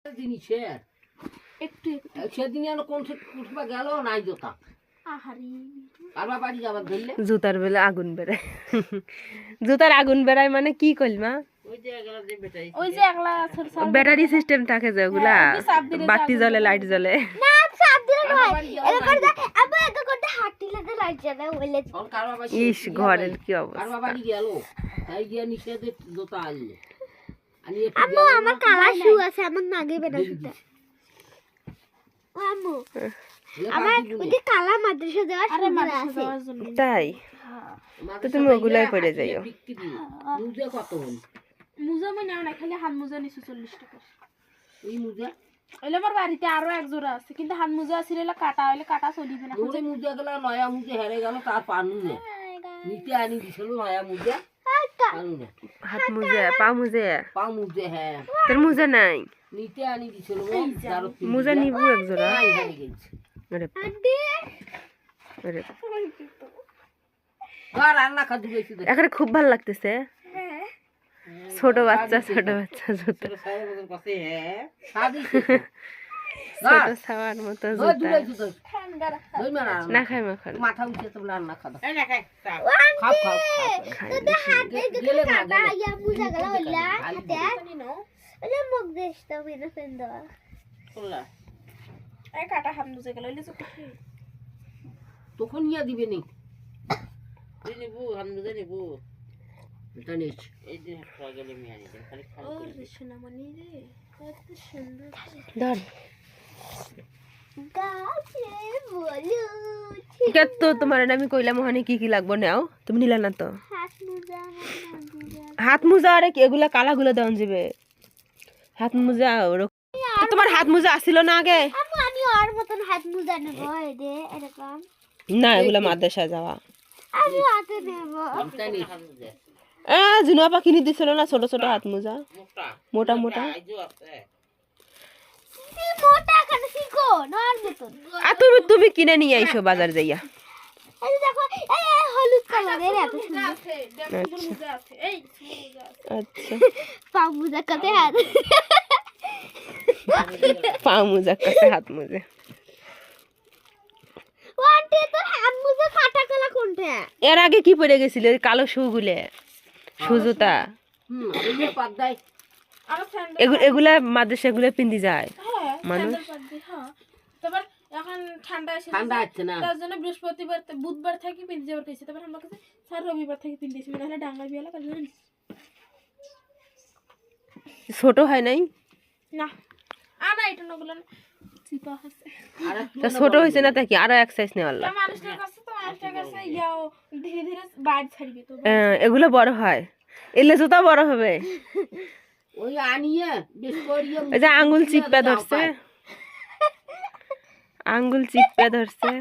জিনিসের একটু সেদিন কোন উঠবা গেল নাই জোতা কারবা বাড়ি যাবার ধরলে জুতার বেলা আগুন বেড়ায়। জুতার আগুন বেড়ায় মানে কি কইলমা? ওই যে একলা ব্যাটারি সিস্টেম থাকে যে ওগুলা বাতি জ্বলে লাইট জ্বলে। না চাপ দিলে নয় এরকম আবার এত করতে হাঁটিলে তো লাইট জ্বলে ওইলে কারবা বাড়ি ইস ঘরের কি অবস্থা। কারবা বাড়ি গেল তাই গিয়া নিষেধে জোতা আনলো আম্মু আমার কালা শু আছে আমার নাগে বেনা শুটা আম্মু আমার ওই কালা মাদ্রাসা যাওয়ার সুবিধা আছে তাই তো তুমি ওগুলাই পড়ে যাইও। মুজা কত হল? মুজা মানে না খালি হাত মুজা নিছে 40 টাকা। এই মুজা ওইলে আমার বাড়িতে আরো এক জোড়া আছে কিন্তু হাত মুজা আছিল কাটা হইলে কাটা চলিবে না। ওই মুজা গেল নয়া মুজা হেরে গেল তার পানু না নিতে আনি দিছিল নয়া মুজা পানু না হাত মুজে পা মুজে পা মুজা হ্যাঁ তোর মুজে নাই? নিতে আনি দিছিল মুজে নিবো এক জোড়া। আরে আন্টি আরে ঘর রান্না খাদি বেশি এখানে খুব ভালো লাগতেছে। ছোট বাচ্চা জুতো ছোট ছাওয়ার মতো জুতা না খাই মাখন মাথা উঠে তো রান্না খাওয়া তোদের হাতে গেলে কাটা ইয়া মুজা গেল হইলা হাতে ওলে মুখ দেশ তো মেনে ফেন্দ এই কাটা হাত মুজা গেল হইলে তো তখন নিয়ে দিবে নি নিবু হাত মুজা নিবু এটা নিচ এই যে সকালে মিয়া নিতে খালি খাও ও সোনামণি রে কত সুন্দর ধর গাছে বলো কে তো তোমার আমি কইলাম ওখানে কি কি লাগবে নাও তুমি নিলা না তো হাত মোজা আরে এগুলা কালাগুলো দেওয়া যাবে হাত মোজা তোমার হাত মোজা আসিল না আগে? আমি আর মতন হাত মোজা নেব এই দে এরকম না এগুলা মাদ্রাসা যাওয়া আমি হাতে নেব জিনুয়া পা কিনে দিছিল না ছোট ছোট হাত মোজা মোটা মোটা মোটা কেন শিখো নর মতন আর তুমি কিনে নিয়ে আইসো বাজার যাইয়া। এই দেখো এই হলুদ কালারের এত সুন্দর আছে দেখো মোজা আছে এই মোজা আচ্ছা পা মোজা কাতে হাত পা মোজা কাছে হাত মোজা ওয়ান্টে তো হাত মোজা কাটা কলা কোনটা? এর আগে কি পড়ে গেছিল ওই কালো শুগুলে সুজুতা এই যে পাদ্দাই আরো ফ্রেন্ড এগুলা মাদ্রাসা এগুলা পিন্দি যায় মানুষ। হ্যাঁ তারপর এখন ঠান্ডা এসে ঠান্ডা আছে না তার জন্য বৃহস্পতিবার বুধবার থেকে পিন্দি যাবার কইছে তারপর আমরা কাছে স্যার রবিবার থেকে পিন্দিছি মানে হলো ডাঙ্গা বিয়ালা কাজ জানেন ছোট হয় নাই না আনা এটা নগুলো চিপা আছে আর তা ছোট হইছে না তা কি আরো এক সাইজ নেওয়ার তা মানুষের কাছে তো মানুষের কাছে ইয়াও ধীরে ধীরে বাড় ছাড়বে তো এগুলো বড় হয় এলে জুতা বড় হবে। ওই আনিয়ে বেশ করিয়ে এই যে আঙ্গুল চিপে ধরছে আঙ্গুল চিপে ধরছে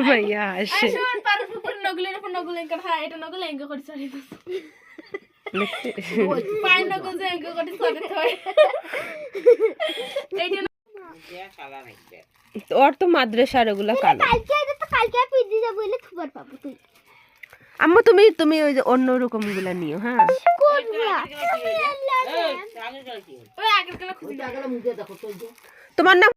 ভাইয়া আসে শুন পারু ফুকুর নগুলের উপর নগুল এঙ্কা হ্যাঁ এটা নগুল এঙ্কা করে চলে পাই নগুল যে এঙ্কা করে চলে হয় এইটা ওর তো মাদ্রাসার ওগুলা কালো। কালকে পিন্দি যাব বলে খবর পাবো তুই আম্মা তুমি ওই যে অন্য রকম গুলা নিও হ্যাঁ। ওই আগের কালা খুঁজে মুজে দেখো তো তোমার নাম